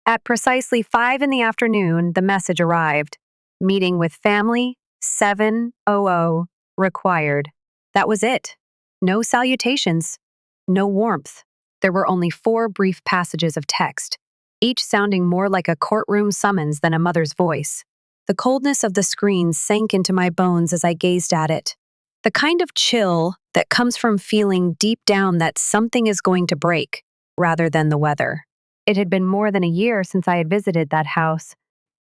At precisely 5 in the afternoon, the message arrived. Meeting with family, 7:00 required. That was it. No salutations, no warmth. There were only 4 brief passages of text, each sounding more like a courtroom summons than a mother's voice. The coldness of the screen sank into my bones as I gazed at it. The kind of chill that comes from feeling deep down that something is going to break, rather than the weather. It had been more than a year since I had visited that house.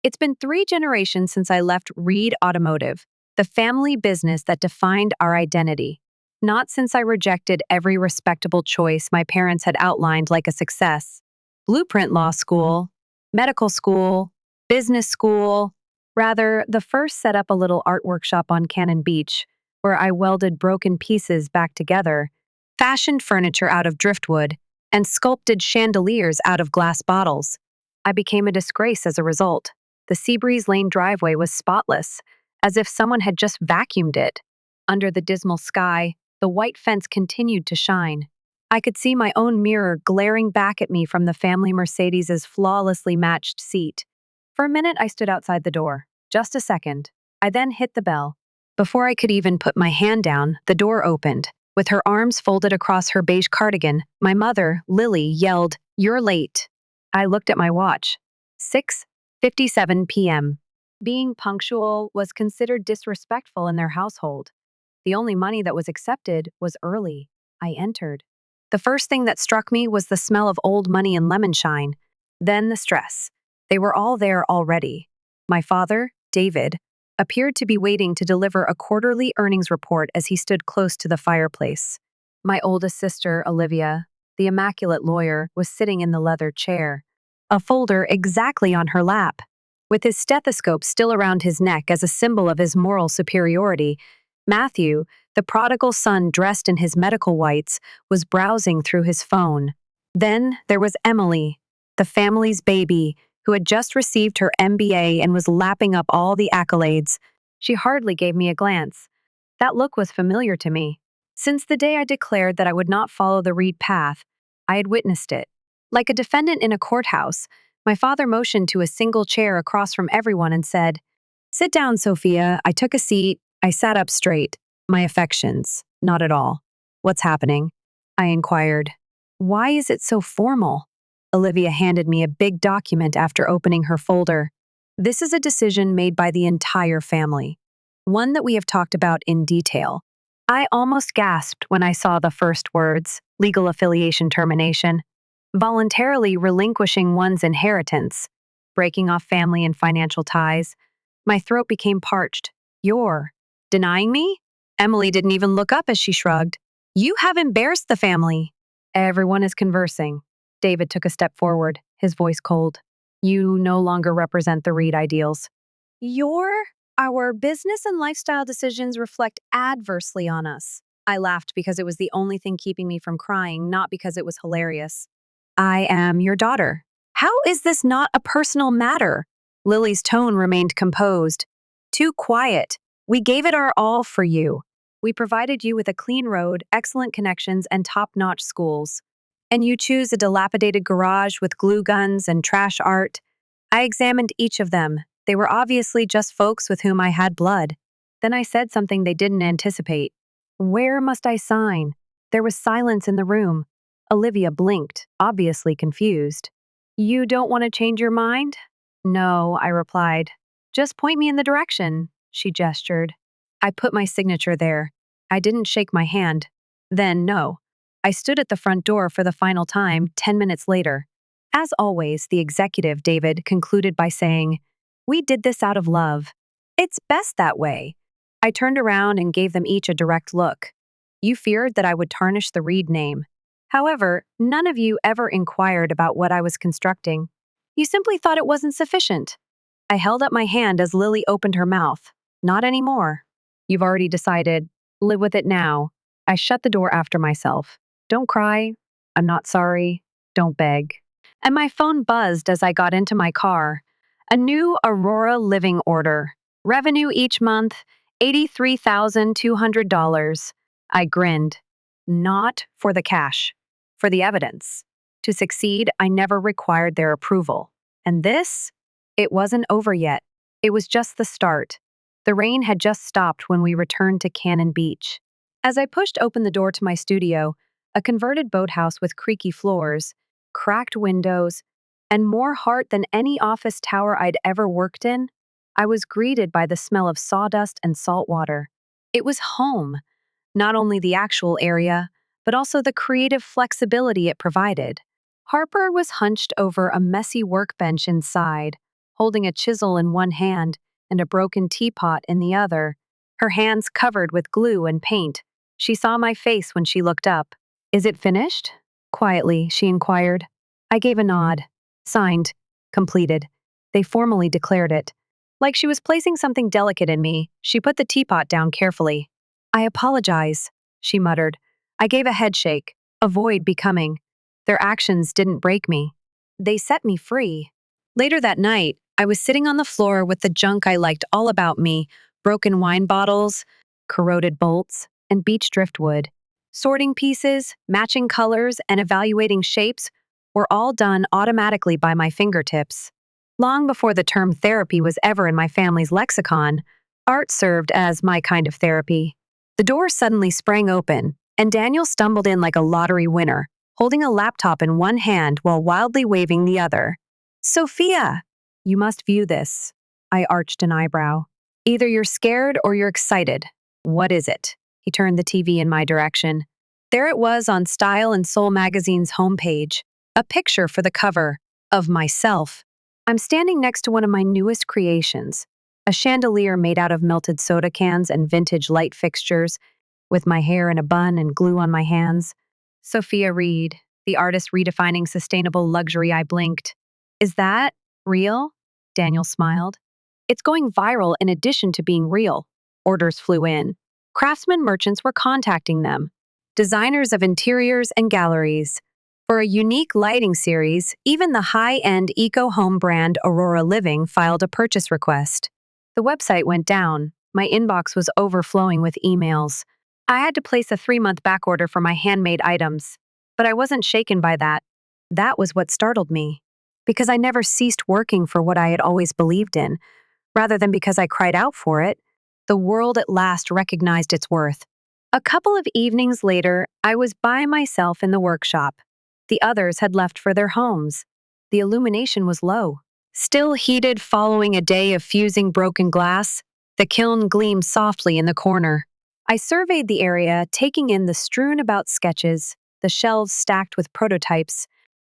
It's been 3 generations since I left Reed Automotive, the family business that defined our identity. Not since I rejected every respectable choice my parents had outlined like a success. Blueprint law school, medical school, business school. Rather, the first set up a little art workshop on Cannon Beach, where I welded broken pieces back together, fashioned furniture out of driftwood, and sculpted chandeliers out of glass bottles. I became a disgrace as a result. The Seabreeze Lane driveway was spotless, as if someone had just vacuumed it. Under the dismal sky, the white fence continued to shine. I could see my own mirror glaring back at me from the family Mercedes's flawlessly matched seat. For a minute, I stood outside the door. Just a second. I then hit the bell. Before I could even put my hand down, the door opened. With her arms folded across her beige cardigan, my mother, Lily, yelled, "You're late." I looked at my watch. 6:57 p.m. Being punctual was considered disrespectful in their household. The only money that was accepted was early. I entered. The first thing that struck me was the smell of old money and lemon shine. Then the stress. They were all there already. My father, David, appeared to be waiting to deliver a quarterly earnings report as he stood close to the fireplace. My oldest sister, Olivia, the immaculate lawyer, was sitting in the leather chair, a folder exactly on her lap. With his stethoscope still around his neck as a symbol of his moral superiority, Matthew, the prodigal son dressed in his medical whites, was browsing through his phone. Then there was Emily, the family's baby, who had just received her MBA and was lapping up all the accolades. She hardly gave me a glance. That look was familiar to me. Since the day I declared that I would not follow the Reed path, I had witnessed it. Like a defendant in a courthouse, my father motioned to a single chair across from everyone and said, "Sit down, Sophia." I took a seat. I sat up straight. My affections, not at all. "What's happening?" I inquired. "Why is it so formal?" Olivia handed me a big document after opening her folder. "This is a decision made by the entire family, one that we have talked about in detail." I almost gasped when I saw the first words, legal affiliation termination, voluntarily relinquishing one's inheritance, breaking off family and financial ties. My throat became parched. "You're denying me?" Emily didn't even look up as she shrugged. "You have embarrassed the family." Everyone is conversing. David took a step forward, his voice cold. "You no longer represent the Reed ideals. Our business and lifestyle decisions reflect adversely on us." I laughed because it was the only thing keeping me from crying, not because it was hilarious. "I am your daughter. How is this not a personal matter?" Lily's tone remained composed. "Too quiet. We gave it our all for you. We provided you with a clean road, excellent connections, and top-notch schools. And you choose a dilapidated garage with glue guns and trash art. I examined each of them. They were obviously just folks with whom I had blood." Then I said something they didn't anticipate. "Where must I sign?" There was silence in the room. Olivia blinked, obviously confused. "You don't want to change your mind?" "No," I replied. "Just point me in the direction," she gestured. I put my signature there. I didn't shake my hand. Then, no. I stood at the front door for the final time 10 minutes later. As always, the executive, David, concluded by saying, "We did this out of love. It's best that way." I turned around and gave them each a direct look. You feared that I would tarnish the Reed name. However, none of you ever inquired about what I was constructing. You simply thought it wasn't sufficient. I held up my hand as Lily opened her mouth. "Not anymore. You've already decided. Live with it now." I shut the door after myself. "Don't cry. I'm not sorry. Don't beg." And my phone buzzed as I got into my car. A new Aurora living order. Revenue each month, $83,200. I grinned. Not for the cash, for the evidence. To succeed, I never required their approval. And this? It wasn't over yet. It was just the start. The rain had just stopped when we returned to Cannon Beach. As I pushed open the door to my studio, a converted boathouse with creaky floors, cracked windows, and more heart than any office tower I'd ever worked in, I was greeted by the smell of sawdust and salt water. It was home, not only the actual area, but also the creative flexibility it provided. Harper was hunched over a messy workbench inside, holding a chisel in one hand and a broken teapot in the other, her hands covered with glue and paint. She saw my face when she looked up. "Is it finished?" Quietly, she inquired. I gave a nod. Signed. Completed. They formally declared it. Like she was placing something delicate in me, she put the teapot down carefully. "I apologize," she muttered. I gave a headshake. Avoid becoming. Their actions didn't break me. They set me free. Later that night, I was sitting on the floor with the junk I liked all about me, broken wine bottles, corroded bolts, and beach driftwood. Sorting pieces, matching colors, and evaluating shapes were all done automatically by my fingertips. Long before the term therapy was ever in my family's lexicon, art served as my kind of therapy. The door suddenly sprang open, and Daniel stumbled in like a lottery winner, holding a laptop in one hand while wildly waving the other. "Sophia! You must view this." I arched an eyebrow. "Either you're scared or you're excited. What is it?" He turned the TV in my direction. There it was on Style and Soul magazine's homepage, a picture for the cover of myself. I'm standing next to one of my newest creations, a chandelier made out of melted soda cans and vintage light fixtures, with my hair in a bun and glue on my hands. Sophia Reed, the artist redefining sustainable luxury. I blinked. "Is that real?" Daniel smiled. "It's going viral in addition to being real." Orders flew in. Craftsman merchants were contacting them, designers of interiors and galleries. For a unique lighting series, even the high-end eco-home brand Aurora Living filed a purchase request. The website went down. My inbox was overflowing with emails. I had to place a 3-month backorder for my handmade items. But I wasn't shaken by that. That was what startled me. Because I never ceased working for what I had always believed in, rather than because I cried out for it. The world at last recognized its worth. A couple of evenings later, I was by myself in the workshop. The others had left for their homes. The illumination was low. Still heated following a day of fusing broken glass, the kiln gleamed softly in the corner. I surveyed the area, taking in the strewn-about sketches, the shelves stacked with prototypes,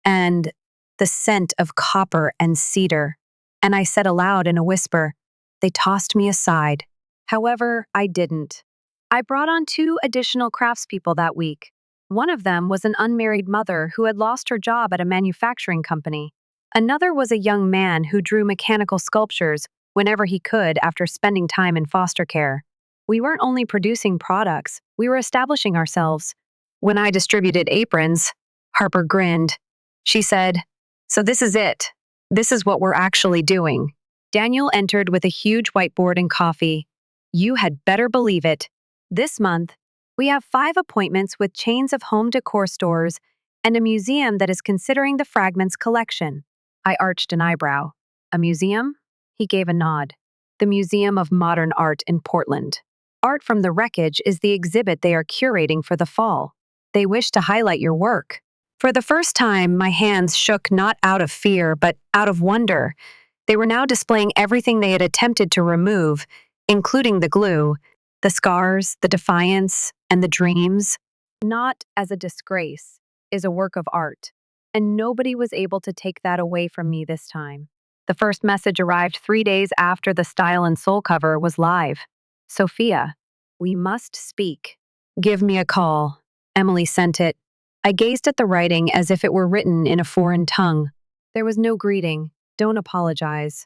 and the scent of copper and cedar. And I said aloud in a whisper, "They tossed me aside." However, I didn't. I brought on 2 additional craftspeople that week. One of them was an unmarried mother who had lost her job at a manufacturing company. Another was a young man who drew mechanical sculptures whenever he could after spending time in foster care. We weren't only producing products, we were establishing ourselves. When I distributed aprons, Harper grinned. She said, "So this is it. This is what we're actually doing." Daniel entered with a huge whiteboard and coffee. "You had better believe it. This month, we have 5 appointments with chains of home decor stores and a museum that is considering the fragments collection." I arched an eyebrow. "A museum?" He gave a nod. "The Museum of Modern Art in Portland. Art from the Wreckage is the exhibit they are curating for the fall. They wish to highlight your work." For the first time, my hands shook not out of fear, but out of wonder. They were now displaying everything they had attempted to remove, including the glue, the scars, the defiance, and the dreams. Not as a disgrace is a work of art, and nobody was able to take that away from me this time. The first message arrived 3 days after the Style and Soul cover was live. "Sophia, we must speak. Give me a call." Emily sent it. I gazed at the writing as if it were written in a foreign tongue. There was no greeting. Don't apologize.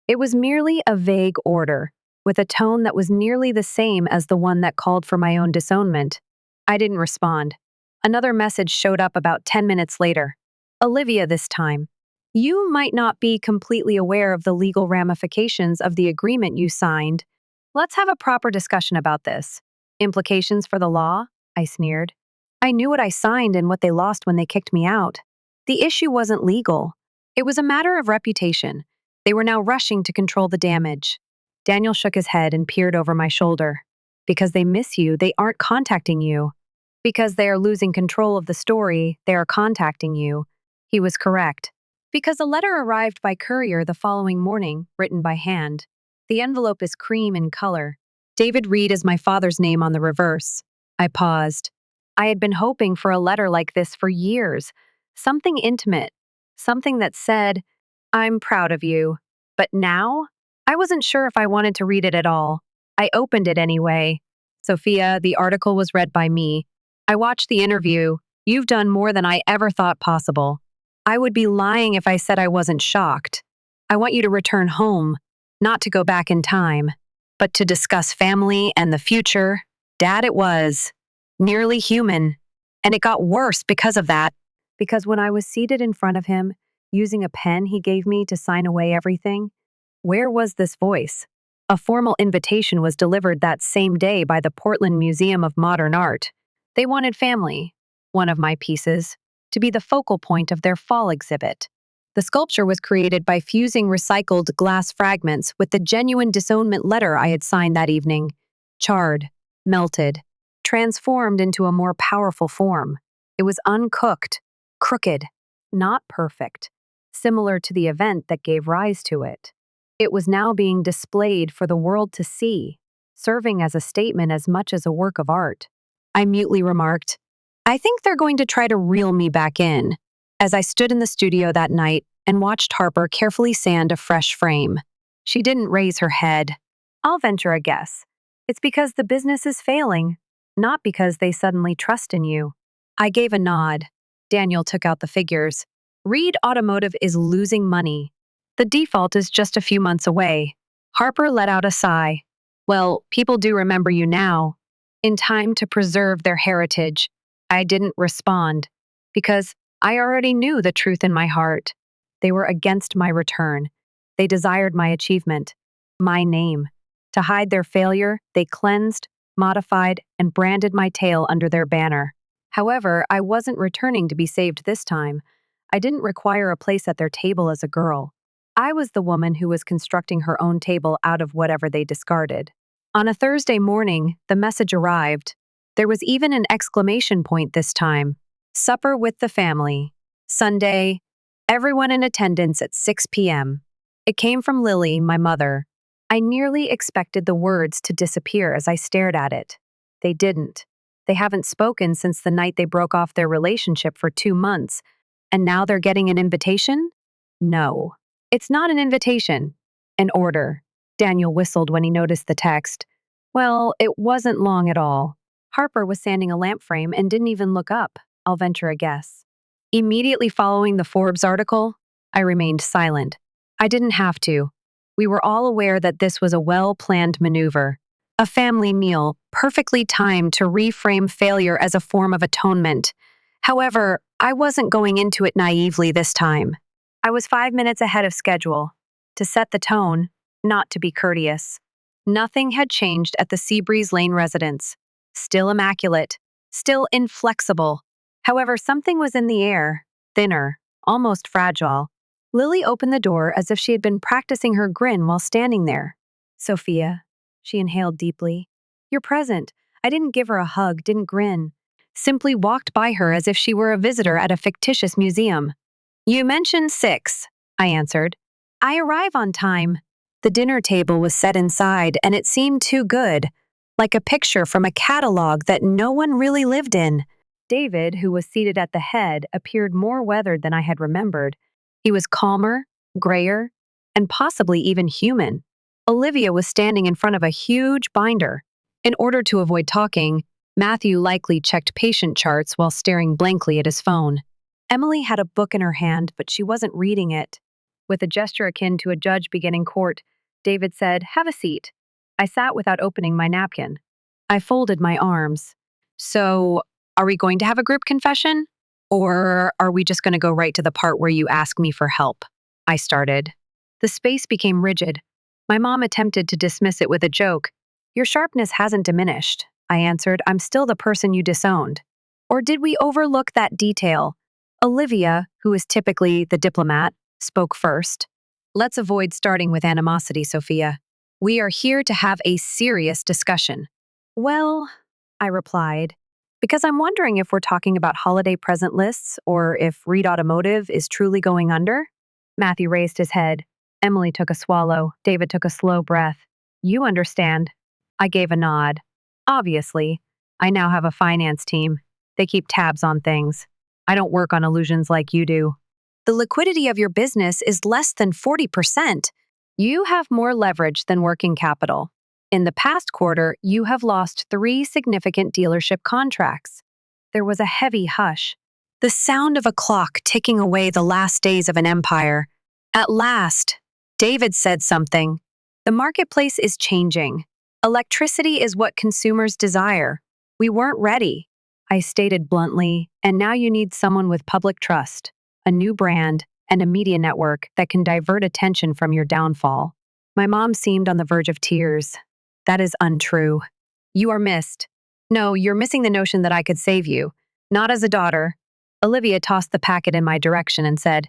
It was merely a vague order, with a tone that was nearly the same as the one that called for my own disownment. I didn't respond. Another message showed up about 10 minutes later. "Olivia this time. You might not be completely aware of the legal ramifications of the agreement you signed. Let's have a proper discussion about this." "Implications for the law?" I sneered. I knew what I signed and what they lost when they kicked me out. The issue wasn't legal. It was a matter of reputation. They were now rushing to control the damage. Daniel shook his head and peered over my shoulder. Because they miss you, they aren't contacting you. Because they are losing control of the story, they are contacting you. He was correct. Because a letter arrived by courier the following morning, written by hand. The envelope is cream in color. David Reed is my father's name on the reverse. I paused. I had been hoping for a letter like this for years. Something intimate. Something that said, I'm proud of you. But now? I wasn't sure if I wanted to read it at all. I opened it anyway. Sophia, the article was read by me. I watched the interview. You've done more than I ever thought possible. I would be lying if I said I wasn't shocked. I want you to return home, not to go back in time, but to discuss family and the future. Dad, it was nearly human. And it got worse because of that. Because when I was seated in front of him, using a pen he gave me to sign away everything, where was this voice? A formal invitation was delivered that same day by the Portland Museum of Modern Art. They wanted family, one of my pieces, to be the focal point of their fall exhibit. The sculpture was created by fusing recycled glass fragments with the genuine disownment letter I had signed that evening. Charred, melted, transformed into a more powerful form. It was uncooked, crooked, not perfect, similar to the event that gave rise to it. It was now being displayed for the world to see, serving as a statement as much as a work of art. I mutely remarked, I think they're going to try to reel me back in, as I stood in the studio that night and watched Harper carefully sand a fresh frame. She didn't raise her head. I'll venture a guess. It's because the business is failing, not because they suddenly trust in you. I gave a nod. Daniel took out the figures. Reed Automotive is losing money. The default is just a few months away. Harper let out a sigh. Well, people do remember you now. In time to preserve their heritage. I didn't respond, because I already knew the truth in my heart. They were against my return. They desired my achievement, my name. To hide their failure, they cleansed, modified, and branded my tale under their banner. However, I wasn't returning to be saved this time. I didn't require a place at their table as a girl. I was the woman who was constructing her own table out of whatever they discarded. On a Thursday morning, the message arrived. There was even an exclamation point this time. Supper with the family. Sunday. Everyone in attendance at 6 p.m. It came from Lily, my mother. I nearly expected the words to disappear as I stared at it. They didn't. They haven't spoken since the night they broke off their relationship for 2 months. And now they're getting an invitation? No. It's not an invitation. An order. Daniel whistled when he noticed the text. Well, it wasn't long at all. Harper was sanding a lamp frame and didn't even look up, I'll venture a guess. Immediately following the Forbes article, I remained silent. I didn't have to. We were all aware that this was a well-planned maneuver. A family meal, perfectly timed to reframe failure as a form of atonement. However, I wasn't going into it naively this time. I was 5 minutes ahead of schedule. To set the tone, not to be courteous. Nothing had changed at the Seabreeze Lane residence. Still immaculate, still inflexible. However, something was in the air, thinner, almost fragile. Lily opened the door as if she had been practicing her grin while standing there. Sophia, she inhaled deeply. You're present. I didn't give her a hug, didn't grin. Simply walked by her as if she were a visitor at a fictitious museum. You mentioned 6, I answered. I arrive on time. The dinner table was set inside, and it seemed too good. Like a picture from a catalog that no one really lived in. David, who was seated at the head, appeared more weathered than I had remembered. He was calmer, grayer, and possibly even human. Olivia was standing in front of a huge binder. In order to avoid talking, Matthew likely checked patient charts while staring blankly at his phone. Emily had a book in her hand, but she wasn't reading it. With a gesture akin to a judge beginning court, David said, "Have a seat." I sat without opening my napkin. I folded my arms. So, are we going to have a group confession? Or are we just going to go right to the part where you ask me for help? I started. The space became rigid. My mom attempted to dismiss it with a joke. Your sharpness hasn't diminished, I answered. I'm still the person you disowned. Or did we overlook that detail? Olivia, who is typically the diplomat, spoke first. Let's avoid starting with animosity, Sophia. We are here to have a serious discussion. Well, I replied, because I'm wondering if we're talking about holiday present lists or if Reed Automotive is truly going under. Matthew raised his head. Emily took a swallow. David took a slow breath. You understand. I gave a nod. Obviously, I now have a finance team. They keep tabs on things. I don't work on illusions like you do. The liquidity of your business is less than 40%. You have more leverage than working capital. In the past quarter, you have lost 3 significant dealership contracts. There was a heavy hush. The sound of a clock ticking away the last days of an empire. At last, David said something. The marketplace is changing. Electricity is what consumers desire. We weren't ready, I stated bluntly, and now you need someone with public trust, a new brand, and a media network that can divert attention from your downfall. My mom seemed on the verge of tears. That is untrue. You are missed. No, you're missing the notion that I could save you. Not as a daughter. Olivia tossed the packet in my direction and said,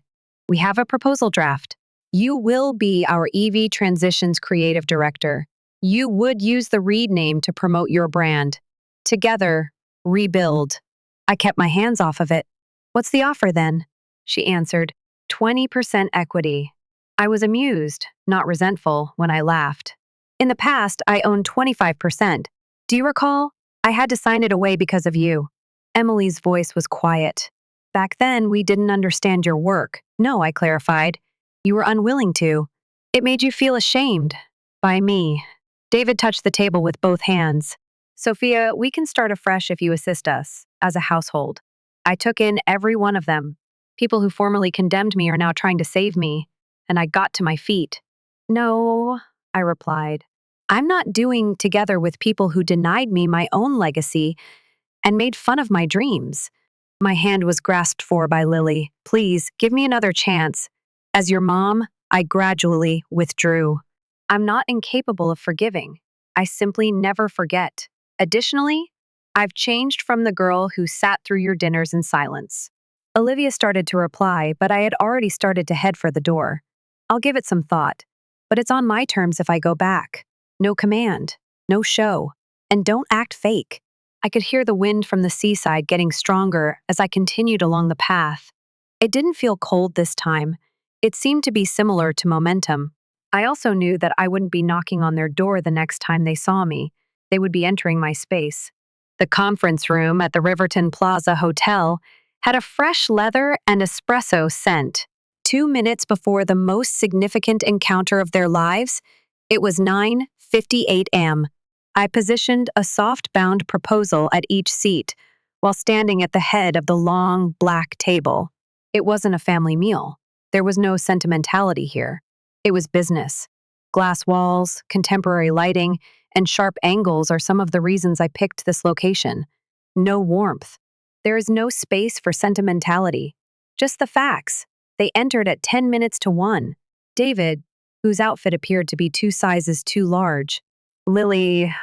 We have a proposal draft. You will be our EV Transitions Creative Director. You would use the Reed name to promote your brand. Together, rebuild. I kept my hands off of it. What's the offer then? She answered, 20% equity. I was amused, not resentful, when I laughed. In the past, I owned 25%. Do you recall? I had to sign it away because of you. Emily's voice was quiet. Back then, we didn't understand your work. No, I clarified. You were unwilling to. It made you feel ashamed. By me. David touched the table with both hands. Sophia, we can start afresh if you assist us, as a household. I took in every one of them. People who formerly condemned me are now trying to save me, and I got to my feet. No, I replied. I'm not doing together with people who denied me my own legacy and made fun of my dreams. My hand was grasped for by Lily. Please, give me another chance. As your mom, I gradually withdrew. I'm not incapable of forgiving. I simply never forget. Additionally, I've changed from the girl who sat through your dinners in silence. Olivia started to reply, but I had already started to head for the door. I'll give it some thought, but it's on my terms if I go back. No command, no show, and don't act fake. I could hear the wind from the seaside getting stronger as I continued along the path. It didn't feel cold this time. It seemed to be similar to momentum. I also knew that I wouldn't be knocking on their door the next time they saw me. They would be entering my space. The conference room at the Riverton Plaza Hotel had a fresh leather and espresso scent. 2 minutes before the most significant encounter of their lives, it was 9:58 am. I positioned a soft-bound proposal at each seat while standing at the head of the long, black table. It wasn't a family meal. There was no sentimentality here. It was business. Glass walls, contemporary lighting, and sharp angles are some of the reasons I picked this location. No warmth. There is no space for sentimentality. Just the facts. They entered at 10 minutes to 1. David, whose outfit appeared to be 2 sizes too large. Lily,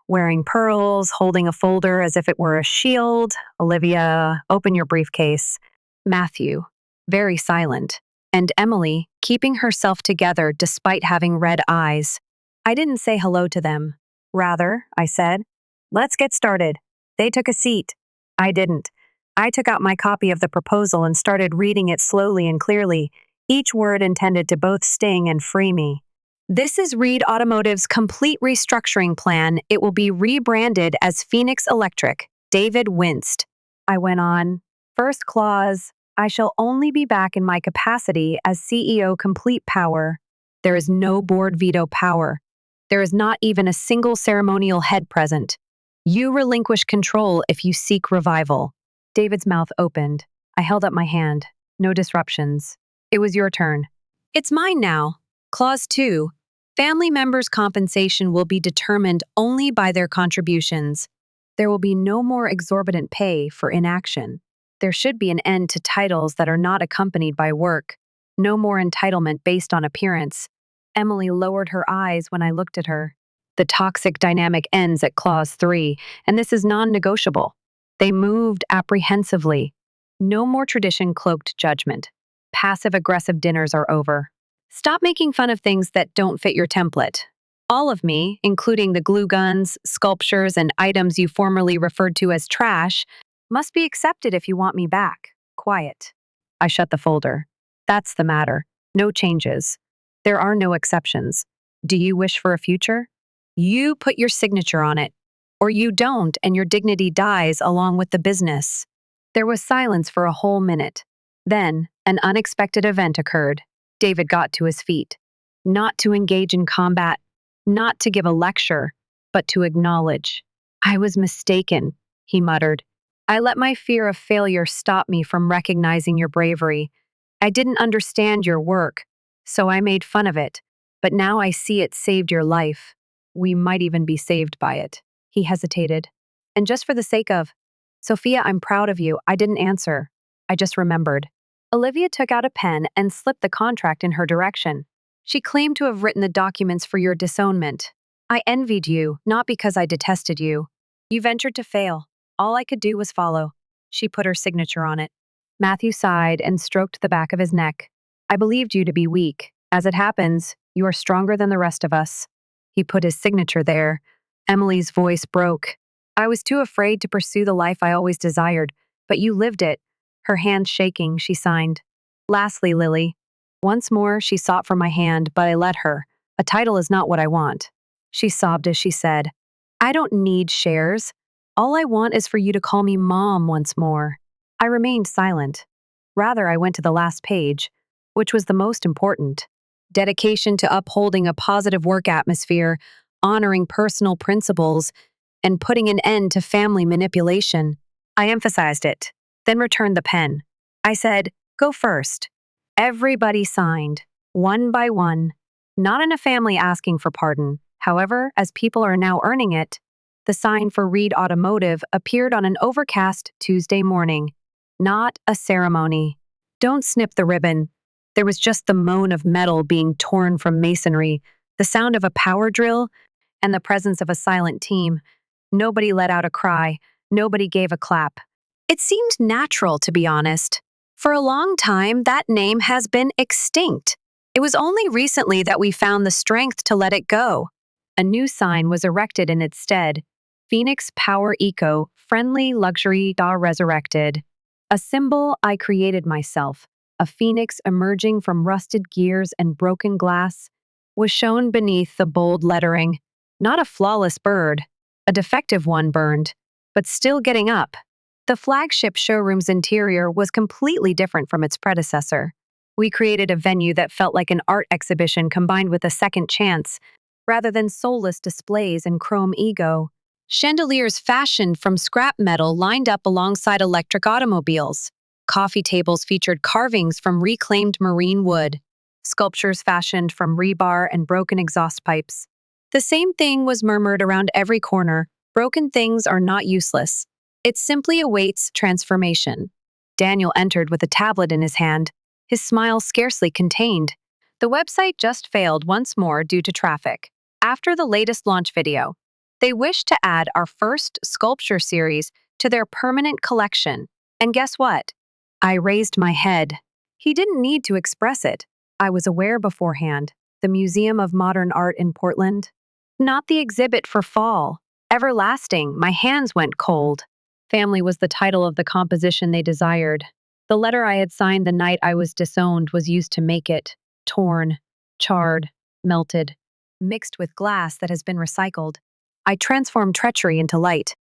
wearing pearls, holding a folder as if it were a shield. Olivia, open your briefcase. Matthew, very silent. And Emily, keeping herself together despite having red eyes. I didn't say hello to them. Rather, I said, let's get started. They took a seat. I didn't. I took out my copy of the proposal and started reading it slowly and clearly, each word intended to both sting and free me. This is Reed Automotive's complete restructuring plan. It will be rebranded as Phoenix Electric. David winced. I went on. First clause, I shall only be back in my capacity as CEO complete power. There is no board veto power. There is not even a single ceremonial head present. You relinquish control if you seek revival. David's mouth opened. I held up my hand. No disruptions. It was your turn. It's mine now. Clause 2. Family members' compensation will be determined only by their contributions. There will be no more exorbitant pay for inaction. There should be an end to titles that are not accompanied by work. No more entitlement based on appearance. Emily lowered her eyes when I looked at her. The toxic dynamic ends at Clause 3, and this is non-negotiable. They moved apprehensively. No more tradition-cloaked judgment. passive-aggressive dinners are over. Stop making fun of things that don't fit your template. All of me, including the glue guns, sculptures, and items you formerly referred to as trash, must be accepted if you want me back. Quiet. I shut the folder. That's the matter. No changes. There are no exceptions. Do you wish for a future? You put your signature on it. Or you don't, and your dignity dies along with the business. There was silence for a whole minute. Then, an unexpected event occurred. David got to his feet. Not to engage in combat, not to give a lecture, but to acknowledge. I was mistaken, he muttered. I let my fear of failure stop me from recognizing your bravery. I didn't understand your work, so I made fun of it. But now I see it saved your life. We might even be saved by it. He hesitated. And just for the sake of, Sophia, I'm proud of you. I didn't answer. I just remembered. Olivia took out a pen and slipped the contract in her direction. She claimed to have written the documents for your disownment. I envied you, not because I detested you. You ventured to fail. All I could do was follow. She put her signature on it. Matthew sighed and stroked the back of his neck. I believed you to be weak. As it happens, you are stronger than the rest of us. He put his signature there. Emily's voice broke. I was too afraid to pursue the life I always desired, but you lived it. Her hands shaking, she signed. Lastly, Lily. Once more, she sought for my hand, but I let her. A title is not what I want. She sobbed as she said, I don't need shares. All I want is for you to call me Mom once more. I remained silent. Rather, I went to the last page, which was the most important. Dedication to upholding a positive work atmosphere, honoring personal principles, and putting an end to family manipulation. I emphasized it, then returned the pen. I said, go first. Everybody signed, one by one, not in a family asking for pardon. However, as people are now earning it, the sign for Reed Automotive appeared on an overcast Tuesday morning. Not a ceremony. Don't snip the ribbon. There was just the moan of metal being torn from masonry, the sound of a power drill, and the presence of a silent team. Nobody let out a cry. Nobody gave a clap. It seemed natural, to be honest. For a long time, that name has been extinct. It was only recently that we found the strength to let it go. A new sign was erected in its stead. Phoenix Power Eco, friendly luxury resurrected. A symbol I created myself, a phoenix emerging from rusted gears and broken glass, was shown beneath the bold lettering. Not a flawless bird, a defective one burned, but still getting up. The flagship showroom's interior was completely different from its predecessor. We created a venue that felt like an art exhibition combined with a second chance, rather than soulless displays and chrome ego. Chandeliers fashioned from scrap metal lined up alongside electric automobiles. Coffee tables featured carvings from reclaimed marine wood. Sculptures fashioned from rebar and broken exhaust pipes. The same thing was murmured around every corner. Broken things are not useless. It simply awaits transformation. Daniel entered with a tablet in his hand, his smile scarcely contained. The website just failed once more due to traffic. After the latest launch video, they wished to add our first sculpture series to their permanent collection. And guess what? I raised my head. He didn't need to express it. I was aware beforehand. The Museum of Modern Art in Portland. Not the exhibit for fall. Everlasting, my hands went cold. Family was the title of the composition they desired. The letter I had signed the night I was disowned was used to make it. Torn, charred, melted, mixed with glass that has been recycled. I transformed treachery into light.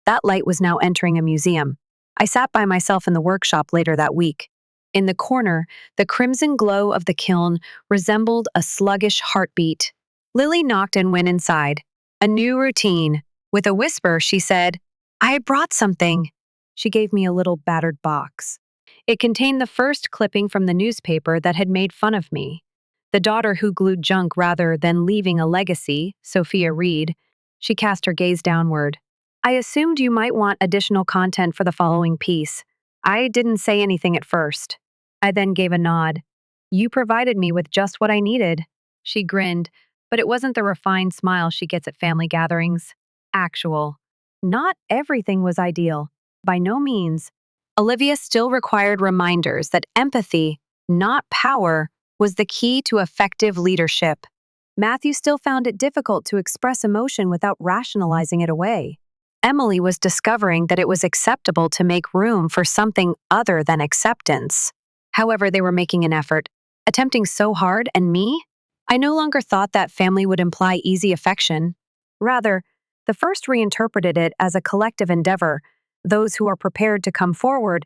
That light was now entering a museum. I sat by myself in the workshop later that week. In the corner, the crimson glow of the kiln resembled a sluggish heartbeat. Lily knocked and went inside. A new routine. With a whisper, she said, I brought something. She gave me a little battered box. It contained the first clipping from the newspaper that had made fun of me. The daughter who glued junk rather than leaving a legacy, Sophia Reed. She cast her gaze downward. I assumed you might want additional content for the following piece. I didn't say anything at first. I then gave a nod. You provided me with just what I needed. She grinned, but it wasn't the refined smile she gets at family gatherings. Actual. Not everything was ideal. By no means. Olivia still required reminders that empathy not power, was the key to effective leadership. Matthew still found it difficult to express emotion without rationalizing it away. Emily was discovering that it was acceptable to make room for something other than acceptance. However, they were making an effort, attempting so hard, and me? I no longer thought that family would imply easy affection. Rather, the first reinterpreted it as a collective endeavor, those who are prepared to come forward,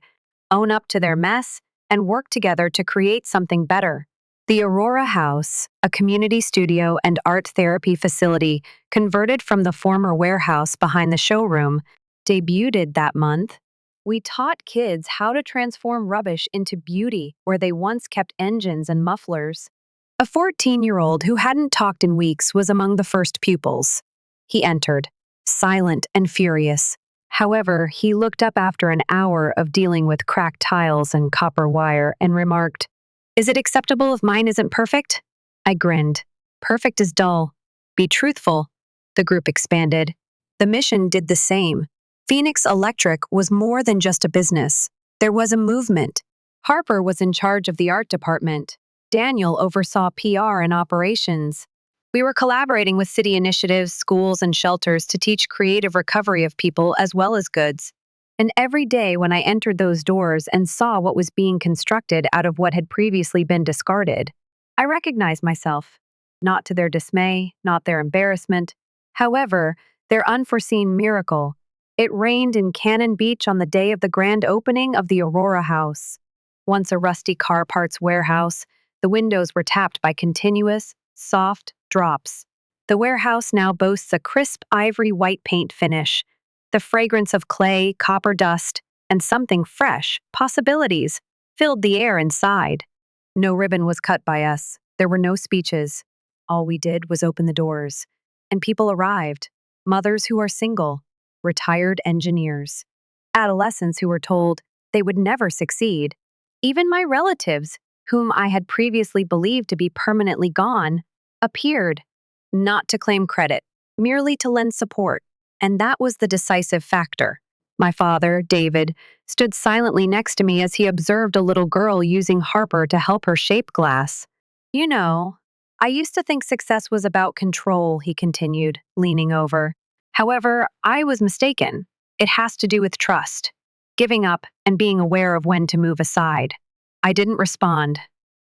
own up to their mess, and work together to create something better. The Aurora House, a community studio and art therapy facility converted from the former warehouse behind the showroom, debuted that month. We taught kids how to transform rubbish into beauty where they once kept engines and mufflers. A 14-year-old who hadn't talked in weeks was among the first pupils. He entered, silent and furious. However, he looked up after an hour of dealing with cracked tiles and copper wire and remarked, "Is it acceptable if mine isn't perfect?" I grinned. "Perfect is dull. Be truthful." The group expanded. The mission did the same. Phoenix Electric was more than just a business. There was a movement. Harper was in charge of the art department. Daniel oversaw PR and operations. We were collaborating with city initiatives, schools, and shelters to teach creative recovery of people as well as goods. And every day when I entered those doors and saw what was being constructed out of what had previously been discarded, I recognized myself. Not to their dismay, not their embarrassment. However, their unforeseen miracle. It rained in Cannon Beach on the day of the grand opening of the Aurora House. Once a rusty car parts warehouse, the windows were tapped by continuous, soft drops. The warehouse now boasts a crisp ivory white paint finish. The fragrance of clay, copper dust, and something fresh, possibilities, filled the air inside. No ribbon was cut by us. There were no speeches. All we did was open the doors. And people arrived. Mothers who are single, retired engineers, adolescents who were told they would never succeed. Even my relatives, whom I had previously believed to be permanently gone, appeared, not to claim credit, merely to lend support. And that was the decisive factor. My father, David, stood silently next to me as he observed a little girl using Harper to help her shape glass. "You know, I used to think success was about control," he continued, leaning over. "However, I was mistaken. It has to do with trust, giving up, and being aware of when to move aside." I didn't respond.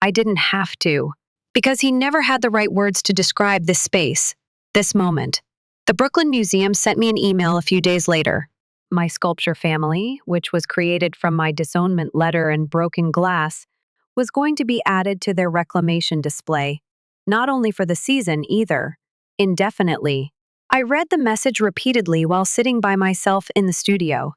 I didn't have to, because he never had the right words to describe this space, this moment. The Brooklyn Museum sent me an email a few days later. My sculpture family, which was created from my disownment letter and broken glass, was going to be added to their reclamation display. Not only for the season either, indefinitely. I read the message repeatedly while sitting by myself in the studio.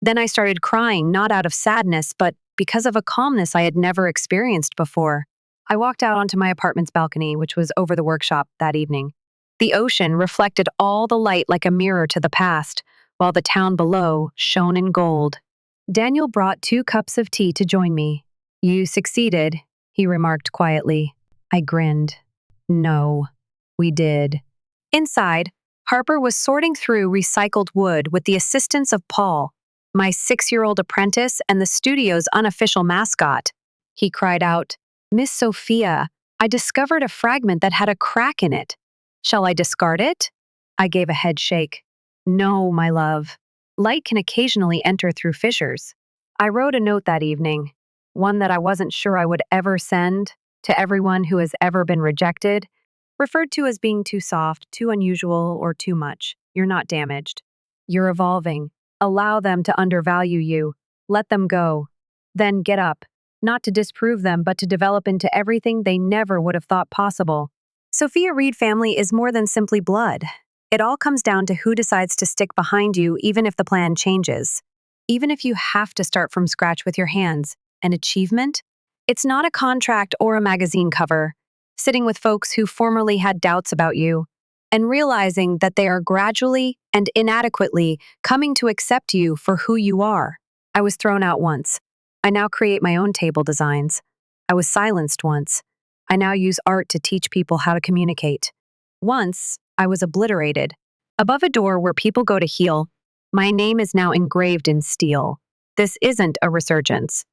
Then I started crying, not out of sadness, but because of a calmness I had never experienced before. I walked out onto my apartment's balcony, which was over the workshop that evening. The ocean reflected all the light like a mirror to the past, while the town below shone in gold. Daniel brought 2 cups of tea to join me. "You succeeded," he remarked quietly. I grinned. "No, we did." Inside, Harper was sorting through recycled wood with the assistance of Paul, my 6-year-old apprentice and the studio's unofficial mascot. He cried out, "Miss Sophia, I discovered a fragment that had a crack in it. Shall I discard it?" I gave a head shake. "No, my love. Light can occasionally enter through fissures." I wrote a note that evening, one that I wasn't sure I would ever send, to everyone who has ever been rejected, referred to as being too soft, too unusual, or too much. You're not damaged. You're evolving. Allow them to undervalue you. Let them go. Then get up, not to disprove them, but to develop into everything they never would have thought possible. Sophia Reed family is more than simply blood. It all comes down to who decides to stick behind you even if the plan changes. Even if you have to start from scratch with your hands. An achievement? It's not a contract or a magazine cover. Sitting with folks who formerly had doubts about you, and realizing that they are gradually and inadequately coming to accept you for who you are. I was thrown out once. I now create my own table designs. I was silenced once. I now use art to teach people how to communicate. Once, I was obliterated. Above a door where people go to heal, my name is now engraved in steel. This isn't a resurgence.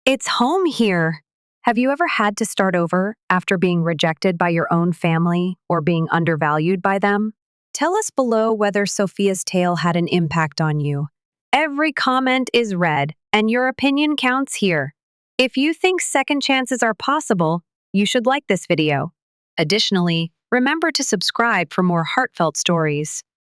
It's home here. Have you ever had to start over after being rejected by your own family or being undervalued by them? Tell us below whether Sophia's tale had an impact on you. Every comment is read, and your opinion counts here. If you think second chances are possible, you should like this video. Additionally, remember to subscribe for more heartfelt stories.